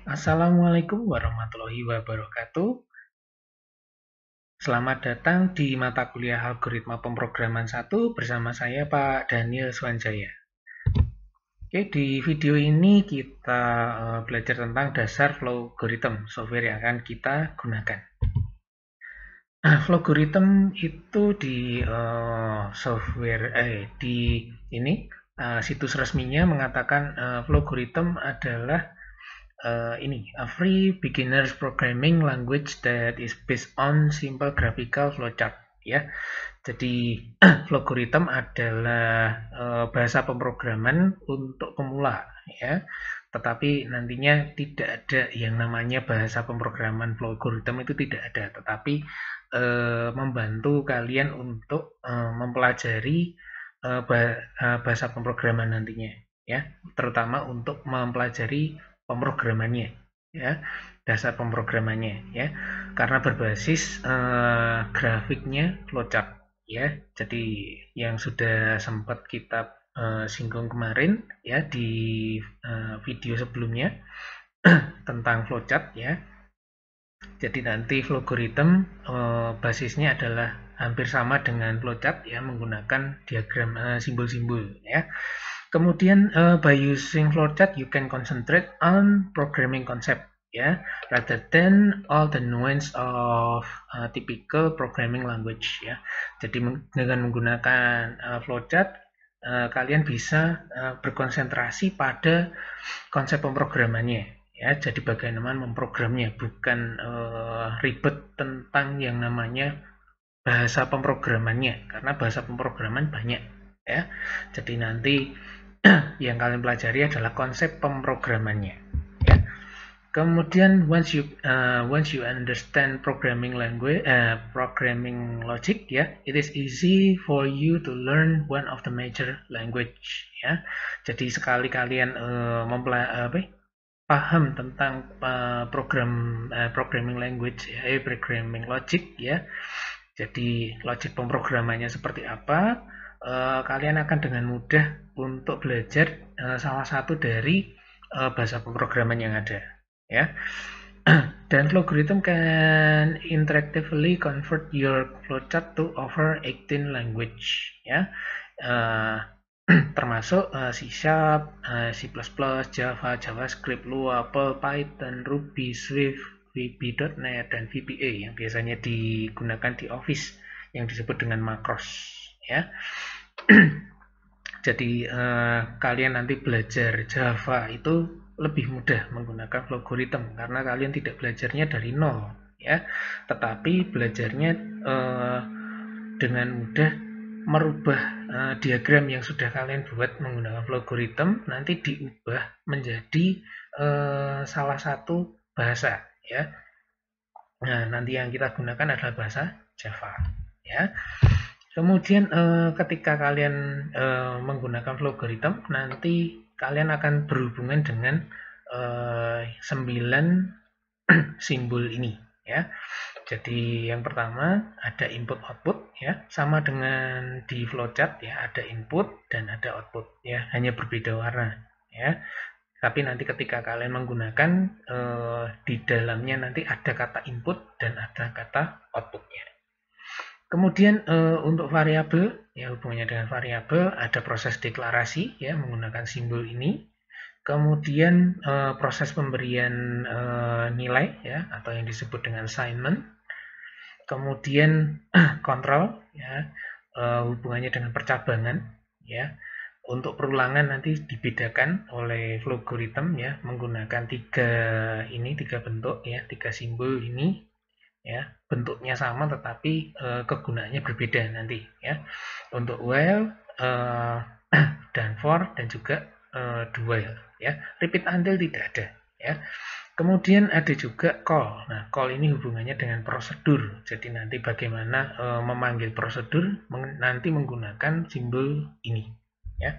Assalamualaikum warahmatullahi wabarakatuh. Selamat datang di mata kuliah Algoritma Pemrograman 1 bersama saya Pak Daniel Swanjaya. Oke, di video ini kita belajar tentang dasar Flowgorithm, software yang akan kita gunakan. Flowgorithm itu di di ini situs resminya mengatakan Flowgorithm adalah a free beginners programming language that is based on simple graphical flowchart, ya. Jadi Flowgorithm adalah bahasa pemrograman untuk pemula, ya. Tetapi nantinya tidak ada yang namanya bahasa pemrograman Flowgorithm, itu tidak ada, tetapi membantu kalian untuk mempelajari bahasa pemrograman nantinya, ya, terutama untuk mempelajari pemrogramannya, ya, dasar pemrogramannya, ya, karena berbasis grafiknya flowchart, ya. Jadi yang sudah sempat kita singgung kemarin, ya, di video sebelumnya tentang flowchart, ya. Jadi nanti Flowgorithm basisnya adalah hampir sama dengan flowchart, ya, menggunakan diagram simbol-simbol, ya. Kemudian by using flowchart you can concentrate on programming concept, ya, rather than all the nuance of typical programming language, ya. Jadi dengan menggunakan flowchart kalian bisa berkonsentrasi pada konsep pemrogramannya, ya. Jadi bagaimana memprogramnya, bukan ribet tentang yang namanya bahasa pemrogramannya, karena bahasa pemrograman banyak, ya. Jadi nanti yang kalian pelajari adalah konsep pemrogramannya, ya. Kemudian once you understand programming language, programming logic, ya, it is easy for you to learn one of the major language, ya. Jadi sekali kalian paham tentang programming language, ya, programming logic, ya. Jadi logic pemrogramannya seperti apa, kalian akan dengan mudah untuk belajar salah satu dari bahasa pemrograman yang ada, ya. Dan Flowgorithm can interactively convert your flowchart to over 18 language, ya. Termasuk C#, C++, Java, JavaScript, Lua, Perl, Python, Ruby, Swift, VB.NET, dan VBA yang biasanya digunakan di Office yang disebut dengan macros, ya. Jadi kalian nanti belajar Java itu lebih mudah menggunakan Flowgorithm karena kalian tidak belajarnya dari nol, ya, tetapi belajarnya dengan mudah merubah diagram yang sudah kalian buat menggunakan Flowgorithm nanti diubah menjadi salah satu bahasa, ya. Nah, nanti yang kita gunakan adalah bahasa Java, ya. Kemudian ketika kalian menggunakan Flowgorithm, nanti kalian akan berhubungan dengan 9 simbol ini, ya. Jadi yang pertama ada input output, ya, sama dengan di flowchart, ya, ada input dan ada output, ya, hanya berbeda warna, ya. Tapi nanti ketika kalian menggunakan di dalamnya nanti ada kata input dan ada kata outputnya. Kemudian untuk variabel, ya, hubungannya dengan variabel ada proses deklarasi, ya, menggunakan simbol ini. Kemudian proses pemberian nilai, ya, atau yang disebut dengan assignment. Kemudian kontrol, ya, hubungannya dengan percabangan, ya. Untuk perulangan nanti dibedakan oleh Flowgorithm, ya, menggunakan tiga bentuk, ya, tiga simbol ini, ya, bentuknya sama tetapi kegunaannya berbeda nanti, ya. Untuk while dan for dan juga do while, ya. Repeat until tidak ada, ya. Kemudian ada juga call. Nah, call ini hubungannya dengan prosedur. Jadi nanti bagaimana memanggil prosedur nanti menggunakan simbol ini, ya.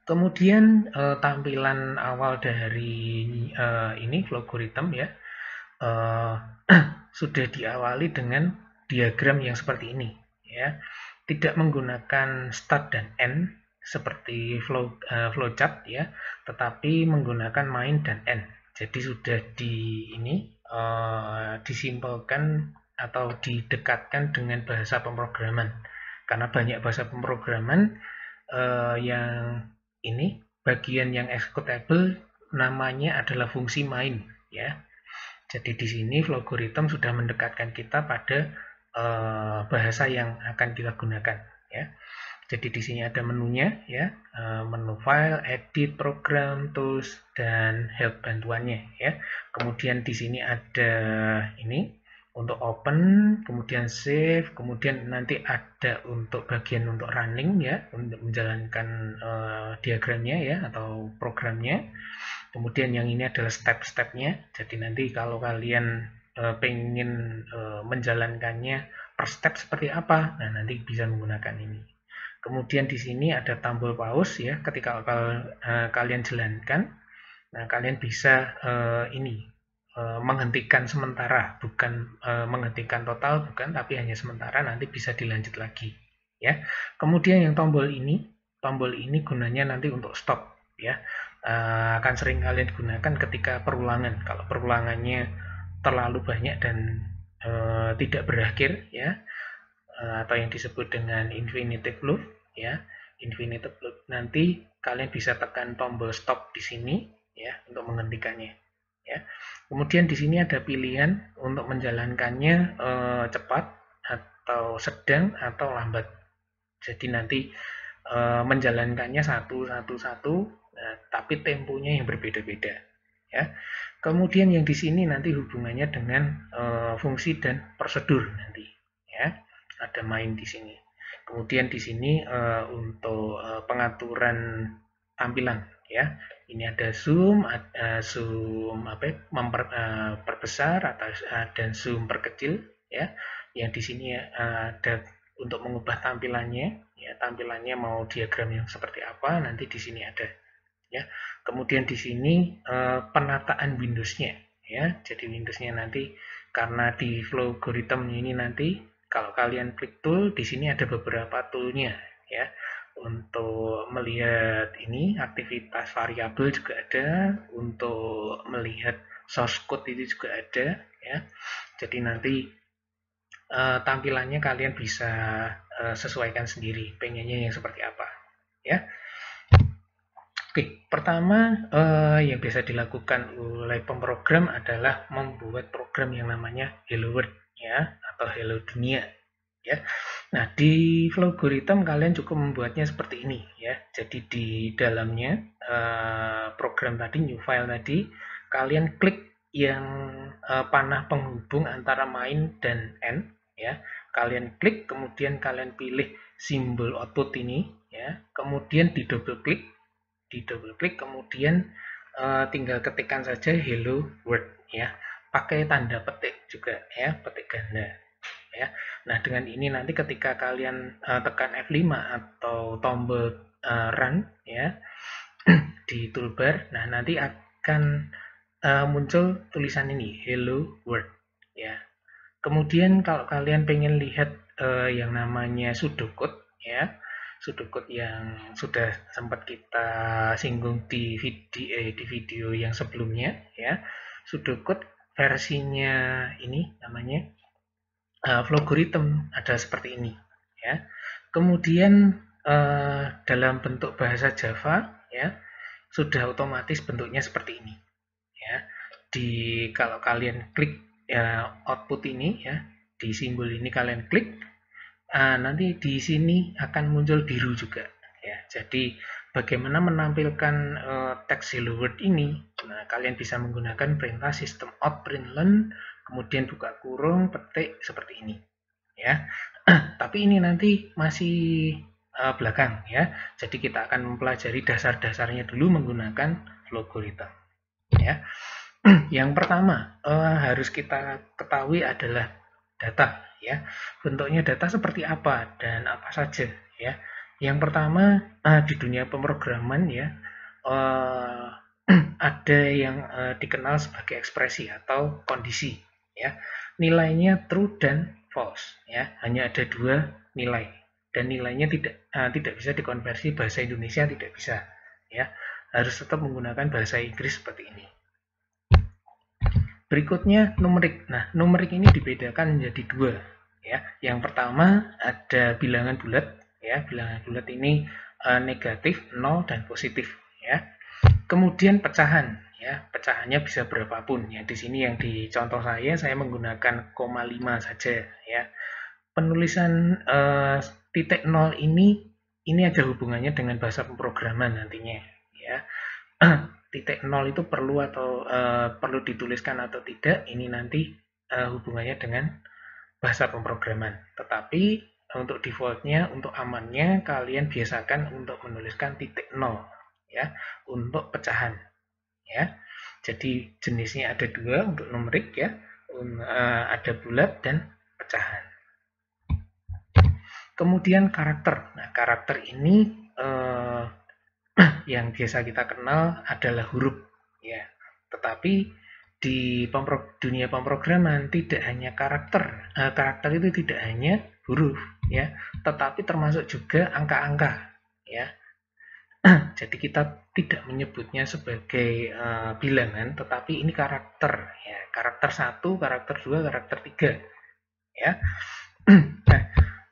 Kemudian tampilan awal dari ini Flowgorithm, ya, sudah diawali dengan diagram yang seperti ini, ya. Tidak menggunakan start dan end seperti flowchart, ya, tetapi menggunakan main dan end. Jadi sudah disimpelkan atau didekatkan dengan bahasa pemrograman. Karena banyak bahasa pemrograman yang ini bagian yang executable namanya adalah fungsi main, ya. Jadi di sini Flowgorithm sudah mendekatkan kita pada bahasa yang akan kita gunakan, ya. Jadi di sini ada menunya, ya, menu file, edit, program, tools, dan help bantuannya, ya. Kemudian di sini ada ini untuk open, kemudian save, kemudian nanti ada untuk bagian untuk running, ya, untuk menjalankan diagramnya, ya, atau programnya. Kemudian yang ini adalah step-stepnya. Jadi nanti kalau kalian pengen menjalankannya per step seperti apa, nah nanti bisa menggunakan ini. Kemudian di sini ada tombol pause, ya, ketika kalian jalankan, nah kalian bisa menghentikan sementara, bukan menghentikan total, bukan, tapi hanya sementara, nanti bisa dilanjut lagi, ya. Kemudian yang tombol ini gunanya nanti untuk stop, ya. Akan sering kalian gunakan ketika perulangan. Kalau perulangannya terlalu banyak dan tidak berakhir, ya, atau yang disebut dengan infinitive loop, ya, infinitive loop, nanti kalian bisa tekan tombol stop di sini, ya, untuk menghentikannya, ya. Kemudian di sini ada pilihan untuk menjalankannya cepat atau sedang atau lambat. Jadi nanti menjalankannya satu, tapi temponya yang berbeda-beda, ya. Kemudian yang di sini nanti hubungannya dengan fungsi dan prosedur nanti, ya. Ada main di sini. Kemudian di sini untuk pengaturan tampilan, ya. Ini ada zoom, memperbesar atau dan zoom perkecil, ya. Yang di sini ada untuk mengubah tampilannya, ya, tampilannya mau diagram yang seperti apa, nanti di sini ada, ya. Kemudian di sini penataan Windows-nya, ya. Jadi Windows-nya nanti karena di Flowgorithm ini nanti kalau kalian klik tool, di sini ada beberapa toolnya, ya. Untuk melihat ini aktivitas variabel juga ada, untuk melihat source code itu juga ada, ya. Jadi nanti tampilannya kalian bisa sesuaikan sendiri, pengennya yang seperti apa, ya. Oke, pertama yang bisa dilakukan oleh pemrogram adalah membuat program yang namanya Hello World, ya, atau Hello Dunia, ya. Nah, di Flowgorithm kalian cukup membuatnya seperti ini, ya. Jadi di dalamnya program tadi, new file tadi, kalian klik yang panah penghubung antara main dan end, ya. Kalian klik, kemudian kalian pilih simbol output ini, ya. Kemudian di double klik, kemudian tinggal ketikkan saja hello world, ya. Pakai tanda petik juga, ya, petik ganda, ya. Nah, dengan ini nanti ketika kalian tekan F5 atau tombol run, ya, di toolbar, nah nanti akan muncul tulisan ini hello world, ya. Kemudian kalau kalian pengen lihat yang namanya pseudocode, ya, pseudocode yang sudah sempat kita singgung di video yang sebelumnya, ya. Pseudocode versinya ini namanya Flowgorithm ada seperti ini, ya. Kemudian dalam bentuk bahasa Java, ya, sudah otomatis bentuknya seperti ini, ya. Kalau kalian klik output ini, ya, di simbol ini kalian klik, nanti di sini akan muncul biru juga, ya. Jadi bagaimana menampilkan teks hello world ini? Nah, kalian bisa menggunakan perintah system out println, kemudian buka kurung, petik seperti ini, ya. Tapi ini nanti masih belakang, ya. Jadi kita akan mempelajari dasar-dasarnya dulu menggunakan Flowgorithm, ya. Yang pertama harus kita ketahui adalah data, ya. Bentuknya data seperti apa dan apa saja, ya. Yang pertama di dunia pemrograman, ya, ada yang dikenal sebagai ekspresi atau kondisi, ya. Nilainya true dan false, ya. Hanya ada dua nilai dan nilainya tidak bisa dikonversi bahasa Indonesia, tidak bisa, ya. Harus tetap menggunakan bahasa Inggris seperti ini. Berikutnya numerik. Nah, numerik ini dibedakan menjadi dua. Ya, yang pertama ada bilangan bulat. Ya, bilangan bulat ini negatif, 0 dan positif. Ya. Kemudian pecahan. Ya, pecahannya bisa berapapun. Ya, di sini yang di contoh saya menggunakan 0,5 saja. Ya, penulisan titik 0 ini ada hubungannya dengan bahasa pemrograman nantinya. Ya. Titik 0 itu perlu atau perlu dituliskan atau tidak, ini nanti hubungannya dengan bahasa pemrograman. Tetapi untuk defaultnya, untuk amannya, kalian biasakan untuk menuliskan titik 0 ya, untuk pecahan ya. Jadi jenisnya ada dua untuk numerik ya, ada bulat dan pecahan. Kemudian karakter. Nah, karakter ini yang biasa kita kenal adalah huruf ya. Tetapi di dunia pemrograman tidak hanya karakter. Karakter itu tidak hanya huruf ya, tetapi termasuk juga angka-angka ya. Jadi kita tidak menyebutnya sebagai bilangan, tetapi ini karakter ya. Karakter 1, karakter 2, karakter 3 ya. Nah,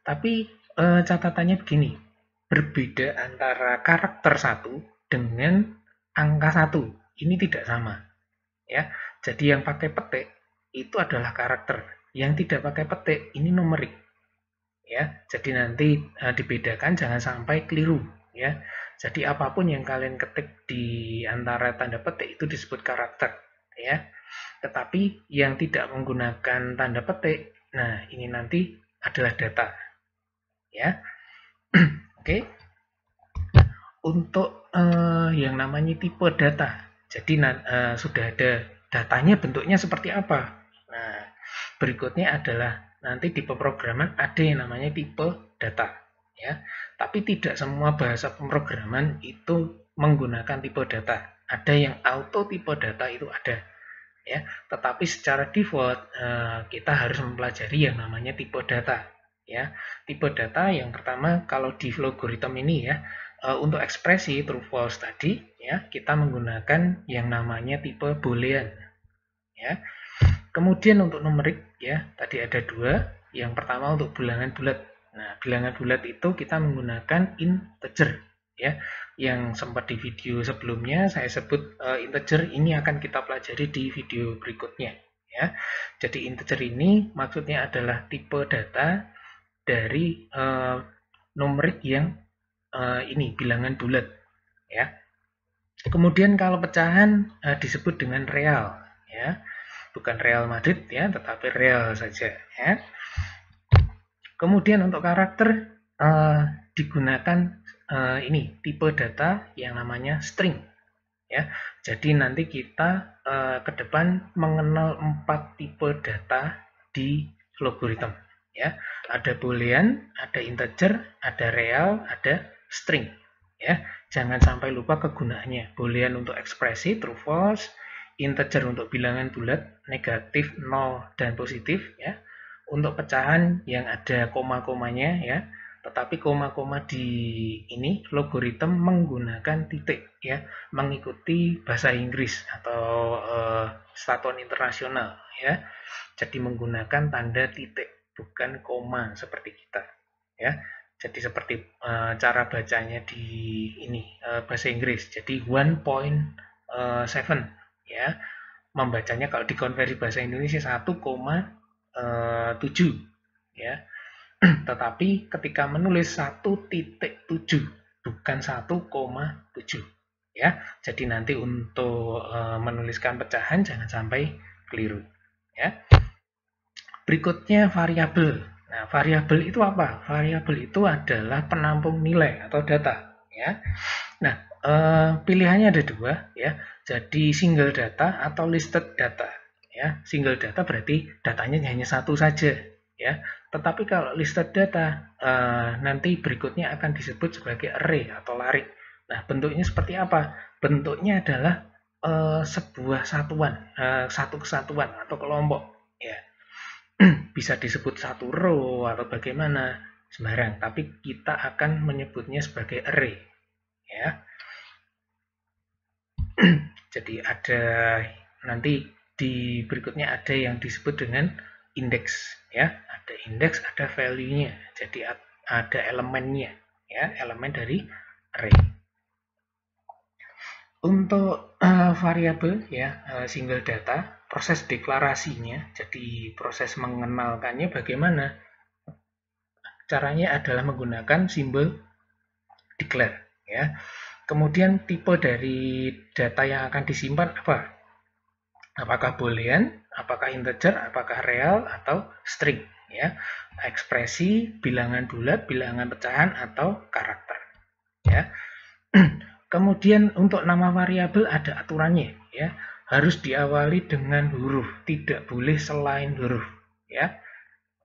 tapi catatannya begini, berbeda antara karakter 1 dengan angka 1. Ini tidak sama. Ya. Jadi yang pakai petik itu adalah karakter. Yang tidak pakai petik ini numerik. Ya. Jadi nanti dibedakan, jangan sampai keliru ya. Jadi apapun yang kalian ketik di antara tanda petik itu disebut karakter ya. Tetapi yang tidak menggunakan tanda petik, nah ini nanti adalah data ya. Oke. Untuk yang namanya tipe data, jadi sudah ada datanya, bentuknya seperti apa. Nah, berikutnya adalah nanti di pemrograman ada yang namanya tipe data ya. Tapi tidak semua bahasa pemrograman itu menggunakan tipe data. Ada yang auto tipe data itu ada ya. Tetapi secara default kita harus mempelajari yang namanya tipe data ya. Tipe data yang pertama kalau di logarithm ini ya, untuk ekspresi true false tadi ya, kita menggunakan yang namanya tipe boolean ya. Kemudian untuk numerik ya, tadi ada dua. Yang pertama untuk bilangan bulat. Nah, bilangan bulat itu kita menggunakan integer ya. Yang sempat di video sebelumnya saya sebut integer, ini akan kita pelajari di video berikutnya ya. Jadi integer ini maksudnya adalah tipe data dari numerik yang ini bilangan bulat ya. Kemudian kalau pecahan disebut dengan real ya. Bukan Real Madrid ya, tetapi real saja ya. Kemudian untuk karakter digunakan ini tipe data yang namanya string ya. Jadi nanti kita ke depan mengenal 4 tipe data di logarithm ya. Ada boolean, ada integer, ada real, ada string ya. Jangan sampai lupa kegunaannya. Boolean untuk ekspresi true false, integer untuk bilangan bulat negatif, 0 dan positif ya. Untuk pecahan yang ada koma-komanya ya. Tetapi koma-koma di ini logarithm menggunakan titik ya, mengikuti bahasa Inggris atau satuan internasional ya. Jadi menggunakan tanda titik bukan koma seperti kita ya. Jadi seperti cara bacanya di ini bahasa Inggris. Jadi 1.7 ya. Membacanya kalau dikonversi bahasa Indonesia 1,7 ya. Tetapi ketika menulis 1.7 bukan 1,7 ya. Jadi nanti untuk menuliskan pecahan jangan sampai keliru ya. Berikutnya variabel. Nah, variabel itu apa? Variabel itu adalah penampung nilai atau data ya. Nah, pilihannya ada dua ya. Jadi single data atau listed data ya. Single data berarti datanya hanya satu saja ya. Tetapi kalau listed data nanti berikutnya akan disebut sebagai array atau larik. Nah, bentuknya seperti apa? Bentuknya adalah sebuah satuan, satu kesatuan atau kelompok ya. Bisa disebut satu row atau bagaimana sembarang, tapi kita akan menyebutnya sebagai array ya. Jadi ada nanti di berikutnya ada yang disebut dengan indeks, ya. Ada indeks, ada value-nya. Jadi ada elemennya, ya, elemen dari array. Untuk variabel, ya, single data, proses deklarasinya, jadi proses mengenalkannya bagaimana? Caranya adalah menggunakan simbol declare, ya. Kemudian tipe dari data yang akan disimpan apa? Apakah boolean, apakah integer, apakah real, atau string, ya. Ekspresi, bilangan bulat, bilangan pecahan, atau karakter, ya. Kemudian untuk nama variabel ada aturannya, ya. Harus diawali dengan huruf, tidak boleh selain huruf, ya.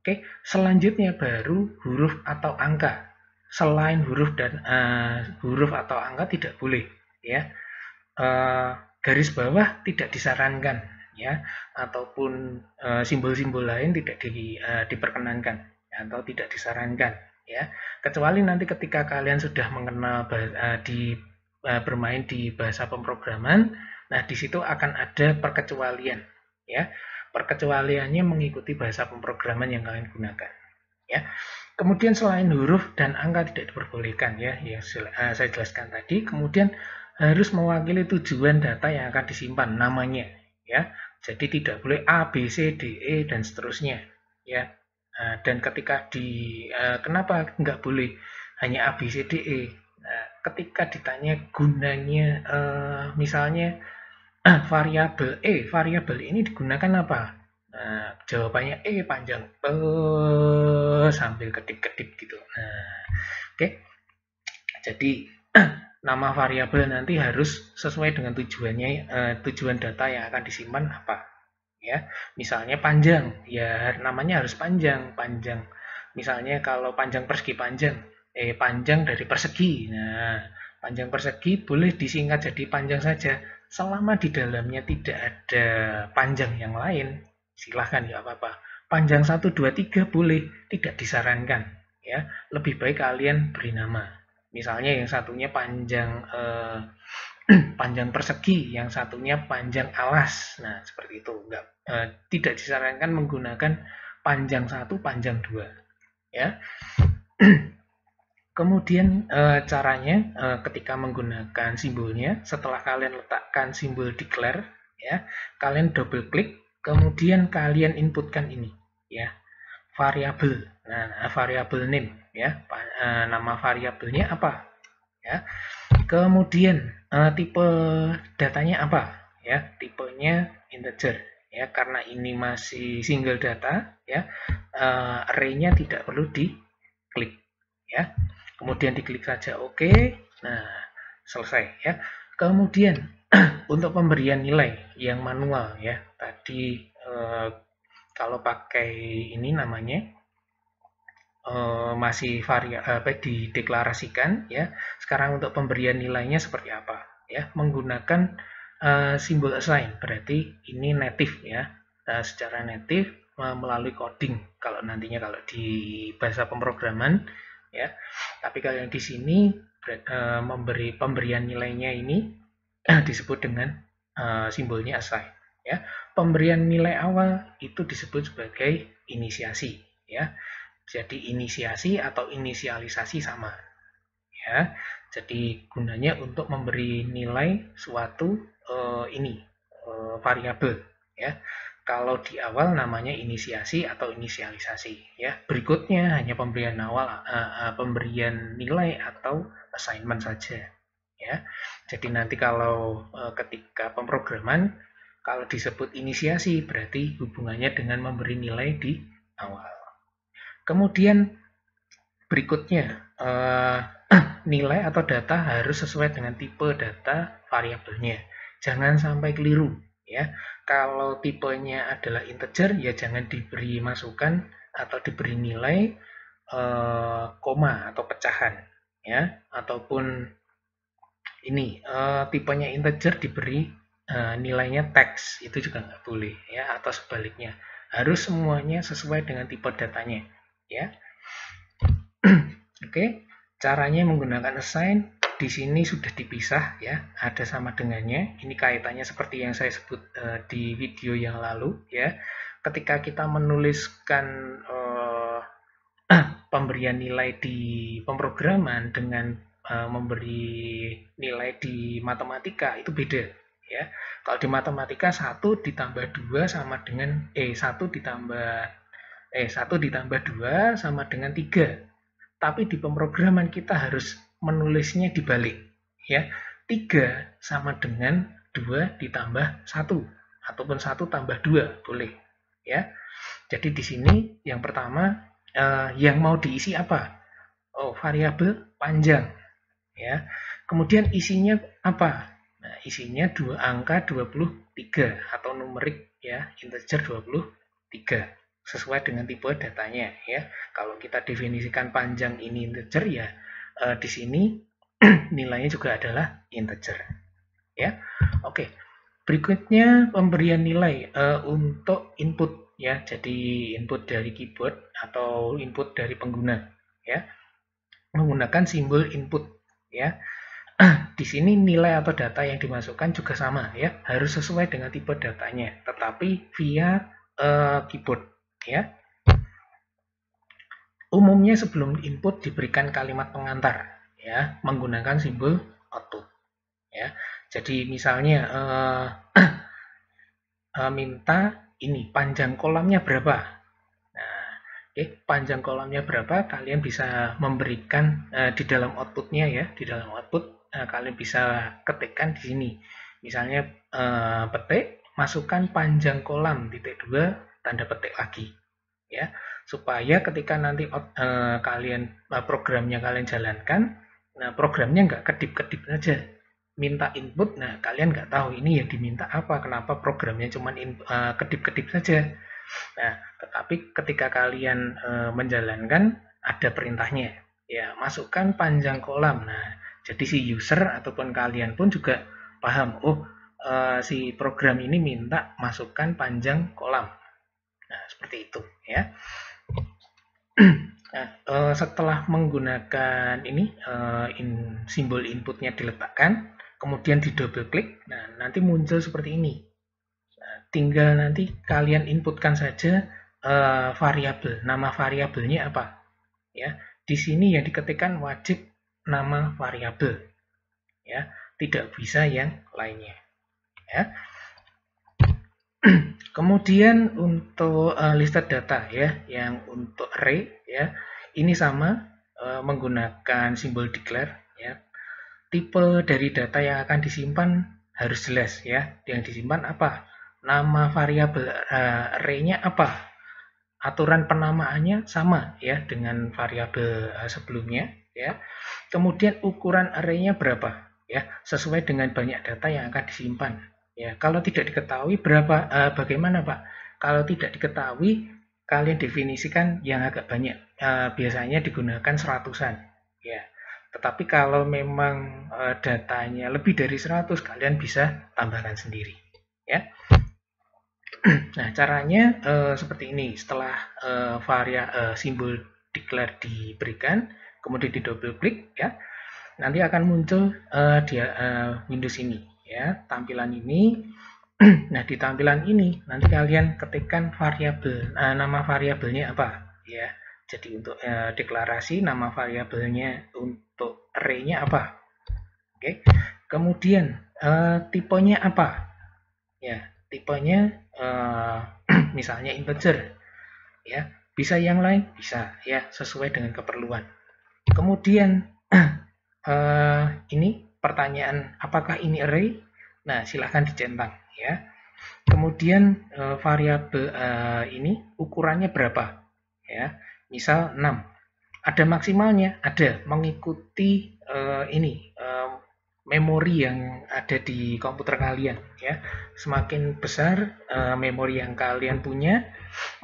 Oke, selanjutnya baru huruf atau angka. Selain huruf dan huruf atau angka tidak boleh, ya. Garis bawah tidak disarankan, ya, ataupun simbol-simbol lain tidak diperkenankan atau tidak disarankan, ya. Kecuali nanti ketika kalian sudah mengenal bermain di bahasa pemrograman, nah di situ akan ada perkecualian, ya. Perkecualiannya mengikuti bahasa pemrograman yang kalian gunakan, ya. Kemudian selain huruf dan angka tidak diperbolehkan, ya, yang saya jelaskan tadi. Kemudian harus mewakili tujuan data yang akan disimpan, namanya, ya. Jadi tidak boleh A, B, C, D, E dan seterusnya, ya. Dan ketika kenapa nggak boleh hanya A, B, C, D, E? Nah, ketika ditanya gunanya, misalnya variabel variabel ini digunakan apa? Nah, jawabannya panjang sambil kedip-kedip gitu. Nah, oke. Jadi nama variabel nanti harus sesuai dengan tujuannya, tujuan data yang akan disimpan apa, ya. Misalnya panjang, ya namanya harus panjang. Misalnya kalau panjang persegi panjang, panjang dari persegi. Nah, panjang persegi boleh disingkat jadi panjang saja, selama di dalamnya tidak ada panjang yang lain. Silahkan, ya apa-apa. Panjang 1, 2, 3 boleh, tidak disarankan, ya. Lebih baik kalian beri nama. Misalnya yang satunya panjang panjang persegi, yang satunya panjang alas. Nah, seperti itu. Tidak disarankan menggunakan panjang 1, panjang 2, ya. Kemudian caranya ketika menggunakan simbolnya, setelah kalian letakkan simbol declare, ya, kalian double klik, kemudian kalian inputkan ini, ya, variabel. Nah, variabel name, ya, nama variabelnya apa, ya. Kemudian tipe datanya apa, ya, tipenya integer, ya, karena ini masih single data, ya, array-nya tidak perlu diklik, ya. Kemudian diklik saja OK. Nah, selesai, ya. Kemudian untuk pemberian nilai yang manual, ya, tadi kalau pakai ini namanya masih dideklarasikan, ya. Sekarang untuk pemberian nilainya seperti apa, ya, menggunakan simbol assign, berarti ini native, ya. Secara native melalui coding kalau nantinya kalau di bahasa pemrograman, ya. Tapi kalau di sini memberi pemberian nilainya ini disebut dengan simbolnya assign, ya. Pemberian nilai awal itu disebut sebagai inisiasi, ya. Jadi inisiasi atau inisialisasi sama, ya. Jadi gunanya untuk memberi nilai suatu variabel, ya. Kalau di awal namanya inisiasi atau inisialisasi, ya. Berikutnya hanya pemberian awal, pemberian nilai atau assignment saja, ya. Jadi nanti kalau ketika pemrograman kalau disebut inisiasi berarti hubungannya dengan memberi nilai di awal. Kemudian berikutnya nilai atau data harus sesuai dengan tipe data variabelnya. Jangan sampai keliru, ya. Kalau tipenya adalah integer, ya jangan diberi masukan atau diberi nilai koma atau pecahan, ya. Ataupun ini tipenya integer diberi nilainya teks, itu juga nggak boleh, ya. Atau sebaliknya, harus semuanya sesuai dengan tipe datanya, ya. Oke, caranya menggunakan assign, di sini sudah dipisah ya, ada sama dengannya. Ini kaitannya seperti yang saya sebut di video yang lalu ya. Ketika kita menuliskan pemberian nilai di pemrograman dengan memberi nilai di matematika itu beda ya. Kalau di matematika 1 ditambah 2 sama dengan 1 ditambah 2 sama dengan 3. Tapi di pemrograman kita harus menulisnya dibalik ya. 3 sama dengan 2 ditambah 1 ataupun 1 tambah 2 boleh ya. Jadi di sini yang pertama yang mau diisi apa? Oh, variabel panjang ya. Kemudian isinya apa? Nah, isinya angka 23 atau numerik ya, integer 23 sesuai dengan tipe datanya ya. Kalau kita definisikan panjang ini integer ya, di sini nilainya juga adalah integer ya. Oke. Berikutnya pemberian nilai untuk input ya. Jadi input dari keyboard atau input dari pengguna ya. Menggunakan simbol input ya. Di sini nilai atau data yang dimasukkan juga sama ya, harus sesuai dengan tipe datanya, tetapi via keyboard ya. Umumnya sebelum input diberikan kalimat pengantar ya, menggunakan simbol output ya. Jadi misalnya minta ini panjang kolamnya berapa. Nah, panjang kolamnya berapa kalian bisa memberikan di dalam outputnya ya, di dalam output kalian bisa ketikkan di sini. Misalnya petik, masukkan panjang kolam titik 2 tanda petik lagi ya, supaya ketika nanti programnya kalian jalankan, nah programnya nggak kedip-kedip saja minta input, nah kalian nggak tahu ini yang diminta apa, kenapa programnya cuma kedip-kedip saja. Nah, tetapi ketika kalian menjalankan ada perintahnya ya, masukkan panjang kolam. Nah, jadi si user ataupun kalian pun juga paham, oh si program ini minta masukkan panjang kolam. Nah, seperti itu ya. Nah, setelah menggunakan ini simbol inputnya diletakkan, kemudian di double klik, nah nanti muncul seperti ini. Nah, tinggal nanti kalian inputkan saja variabel, nama variabelnya apa ya. Di sini yang diketikkan wajib nama variabel ya, tidak bisa yang lainnya ya. Kemudian untuk listed data ya, yang untuk array ya, ini sama menggunakan simbol declare ya. Tipe dari data yang akan disimpan harus jelas ya. Yang disimpan apa? Nama variabel array-nya apa? Aturan penamaannya sama ya dengan variabel sebelumnya ya. Kemudian ukuran array-nya berapa ya, sesuai dengan banyak data yang akan disimpan ya. Kalau tidak diketahui bagaimana Pak? Kalau tidak diketahui, kalian definisikan yang agak banyak, biasanya digunakan seratusan ya. Tetapi kalau memang datanya lebih dari 100, kalian bisa tambahkan sendiri ya. Nah, caranya seperti ini. Setelah simbol declare diberikan, kemudian di double klik ya, nanti akan muncul Windows ini ya, tampilan ini. Nah, di tampilan ini nanti kalian ketikkan variabel, nama variabelnya apa ya. Jadi untuk deklarasi nama variabelnya untuk array-nya apa. Oke. Kemudian tipenya apa ya, tipenya misalnya integer ya, bisa yang lain bisa ya, sesuai dengan keperluan. Kemudian ini pertanyaan, apakah ini array? Nah, silahkan dicentang ya. Kemudian variabel ini ukurannya berapa ya, misal 6. Ada maksimalnya, ada, mengikuti memori yang ada di komputer kalian ya. Semakin besar memori yang kalian punya,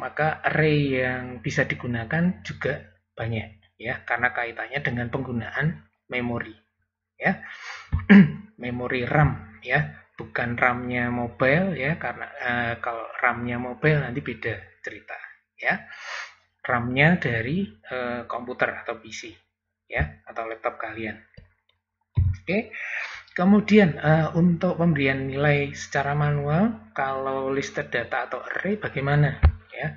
maka array yang bisa digunakan juga banyak ya, karena kaitannya dengan penggunaan memori ya. Memori RAM ya, bukan RAM-nya mobile ya, karena kalau RAM-nya mobile nanti beda cerita ya. RAM-nya dari komputer atau PC ya, atau laptop kalian. Oke. Kemudian untuk pemberian nilai secara manual, kalau listed data atau array bagaimana? Ya,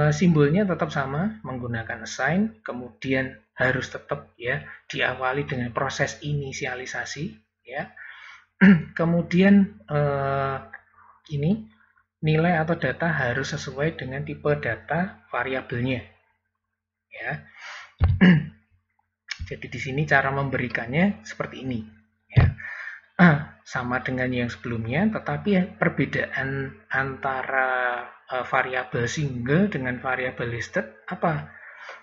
simbolnya tetap sama menggunakan assign, kemudian harus tetap ya diawali dengan proses inisialisasi, ya. Kemudian ini nilai atau data harus sesuai dengan tipe data variabelnya, ya. Jadi di sini cara memberikannya seperti ini, ya. Sama dengan yang sebelumnya, tetapi perbedaan antara variabel single dengan variabel listed apa?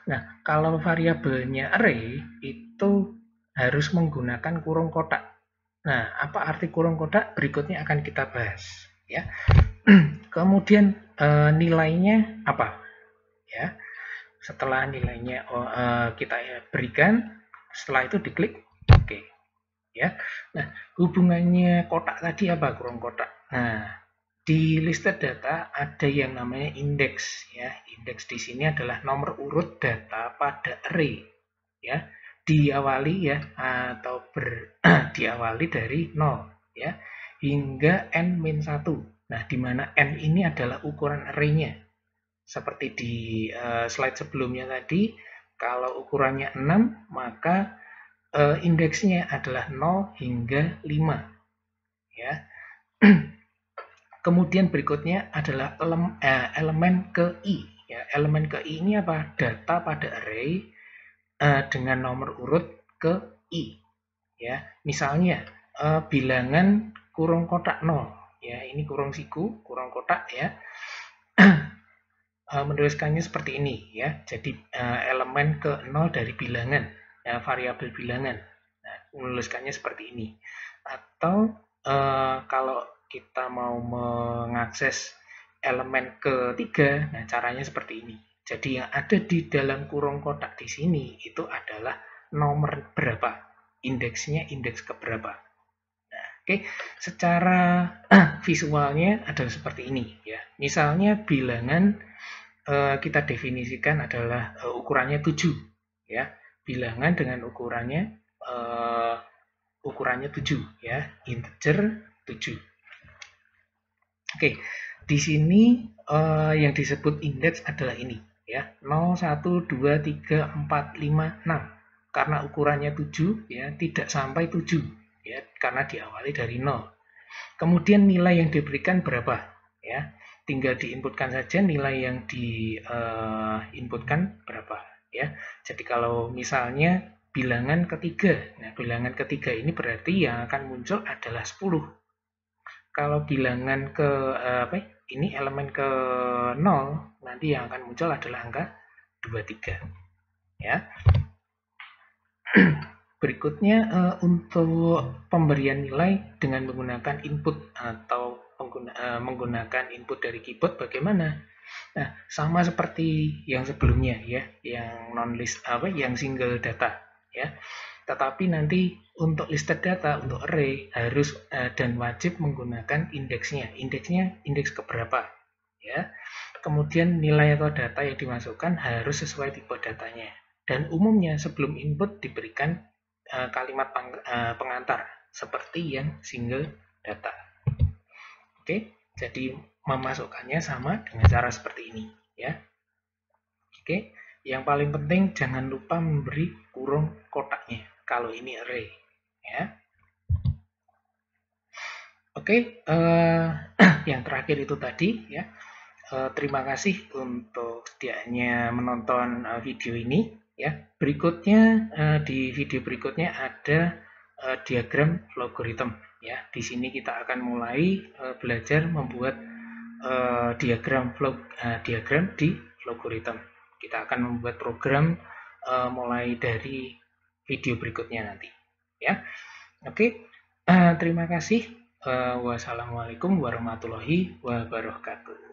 Nah, kalau variabelnya array itu harus menggunakan kurung kotak. Nah, apa arti kurung kotak? Berikutnya akan kita bahas, ya. Kemudian nilainya apa? Ya, setelah nilainya kita berikan, setelah itu diklik oke. Ya, nah hubungannya kotak tadi apa, kurung kotak? Nah, di listed data ada yang namanya indeks, ya. Indeks di sini adalah nomor urut data pada array, ya. Diawali ya atau diawali dari 0 ya hingga n-1. Nah, di mana n ini adalah ukuran array-nya. Seperti di slide sebelumnya tadi, kalau ukurannya 6, maka indeksnya adalah 0 hingga 5, ya. Kemudian berikutnya adalah elemen ke i, ya. Elemen ke i ini apa? Data pada array dengan nomor urut ke i, ya. Misalnya bilangan kurung kotak 0, ya. Ini kurung siku, kurung kotak, ya. Menuliskannya seperti ini, ya. Jadi elemen ke 0 dari bilangan, ya, variabel bilangan. Nah, menuliskannya seperti ini. Atau kalau kita mau mengakses elemen ketiga, nah caranya seperti ini. Jadi yang ada di dalam kurung kotak di sini itu adalah nomor berapa, indeksnya indeks keberapa. Nah, oke, secara visualnya adalah seperti ini, ya. Misalnya bilangan kita definisikan adalah ukurannya 7, ya. Bilangan dengan ukurannya 7, ya, integer 7. Oke, di sini yang disebut indeks adalah ini, ya. 0, 1, 2, 3, 4, 5, 6. Karena ukurannya 7, ya, tidak sampai 7, ya, karena diawali dari 0. Kemudian nilai yang diberikan berapa, ya. Tinggal diinputkan saja nilai yang diinputkan berapa, ya. Jadi kalau misalnya bilangan ketiga, nah bilangan ketiga ini berarti yang akan muncul adalah 10. Kalau bilangan ke ini elemen ke 0, nanti yang akan muncul adalah angka 23, ya. Berikutnya untuk pemberian nilai dengan menggunakan input atau menggunakan input dari keyboard bagaimana? Nah, sama seperti yang sebelumnya, ya, yang non list yang single data, ya. Tetapi nanti untuk listed data, untuk array harus dan wajib menggunakan indeksnya. Indeksnya indeks keberapa, ya. Kemudian nilai atau data yang dimasukkan harus sesuai tipe datanya. Dan umumnya sebelum input diberikan kalimat pengantar seperti yang single data. Oke, jadi memasukkannya sama dengan cara seperti ini, ya. Oke, yang paling penting jangan lupa memberi kurung kotaknya kalau ini array, ya. Oke, yang terakhir itu tadi, ya. Terima kasih untuk sedianya menonton video ini, ya. Berikutnya di video berikutnya ada diagram logaritma, ya. Di sini kita akan mulai belajar membuat diagram di logaritma. Kita akan membuat program mulai dari video berikutnya nanti, ya. Oke, terima kasih. Wassalamualaikum warahmatullahi wabarakatuh.